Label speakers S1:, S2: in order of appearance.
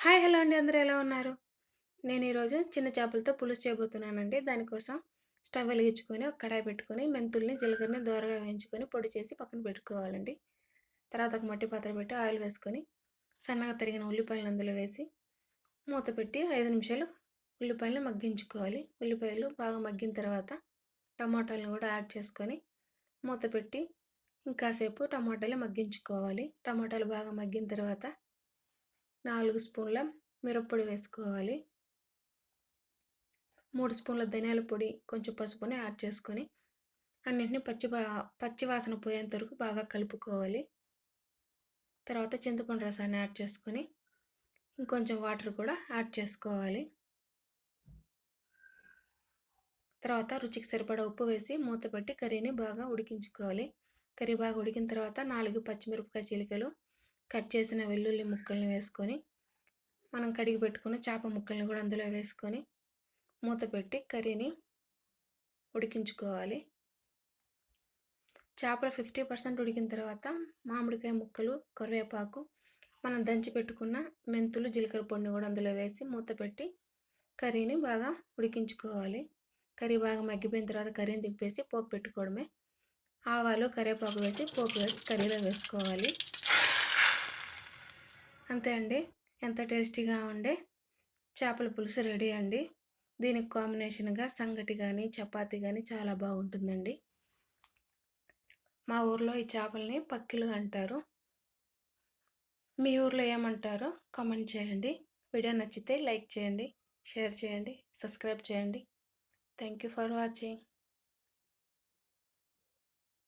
S1: Hi hello అండి, అందరూ ఎలా ఉన్నారు? నేను ఈరోజు చిన్న చేపలతో పులుసు చేయబోతున్నానండి. దానికోసం స్టవ్ వెలిగించుకొని ఒక కడాయి పెట్టుకొని మెంతుల్ని జీలకర్రని దోరగా వేయించుకొని పొడి చేసి పక్కన పెట్టుకోవాలండి. తర్వాత ఒక మట్టి పాత్ర పెట్టి ఆయిల్ వేసుకొని సన్నగా తరిగిన ఉల్లిపాయలు అందులో వేసి మూత పెట్టి 5 నిమిషాలు ఉల్లిపాయలను మగ్గించుకోవాలి. ఉల్లిపాయలు బాగా మగ్గిన తర్వాత టమాటాలను కూడా యాడ్ చేసుకొని మూత పెట్టి ఇంకాసేపు టమాటాలు మగ్గించుకోవాలి. టమాటాలు బాగా మగ్గిన తర్వాత 4 స్పూన్ల మిరప్పొడి వేసుకోవాలి. 3 స్పూన్ల ధనియాల పొడి, కొంచెం పసుపుని యాడ్ చేసుకొని అన్నింటినీ పచ్చి వాసన పోయేంత వరకు బాగా కలుపుకోవాలి. తర్వాత చింతపండు రసాన్ని యాడ్ చేసుకొని ఇంకొంచెం వాటర్ కూడా యాడ్ చేసుకోవాలి. తర్వాత రుచికి సరిపడా ఉప్పు వేసి మూత పెట్టి కర్రీని బాగా ఉడికించుకోవాలి. కర్రీ బాగా ఉడికిన తర్వాత 4 పచ్చిమిరపకాయ చీలికలు, కట్ చేసిన వెల్లుల్లి ముక్కల్ని వేసుకొని మనం కడిగి పెట్టుకున్న చేప ముక్కల్ని కూడా అందులో వేసుకొని మూత పెట్టి కర్రీని ఉడికించుకోవాలి. చేపలు 50% ఉడికిన తర్వాత మామిడికాయ ముక్కలు, కరివేపాకు, మనం దంచి పెట్టుకున్న మెంతులు, జీలకర్ర పొడిని కూడా అందులో వేసి మూత పెట్టి కర్రీని బాగా ఉడికించుకోవాలి. కర్రీ బాగా మగ్గిపోయిన తర్వాత కర్రీని తిప్పేసి పోపు పెట్టుకోవడమే. ఆవాలు, కరివేపాకు వేసి పోపు వేసి కర్రీలో వేసుకోవాలి. అంతే అండి, ఎంత టేస్టీగా ఉండే చేపల పులుసు రెడీ అండి. దీనికి కాంబినేషన్గా సంగటి కానీ చపాతీ కానీ చాలా బాగుంటుందండి. మా ఊర్లో ఈ చేపల్ని పక్కిలు అంటారు. మీ ఊర్లో ఏమంటారో కామెంట్ చేయండి. వీడియో నచ్చితే లైక్ చేయండి, షేర్ చేయండి, సబ్స్క్రైబ్ చేయండి. Thank you for watching.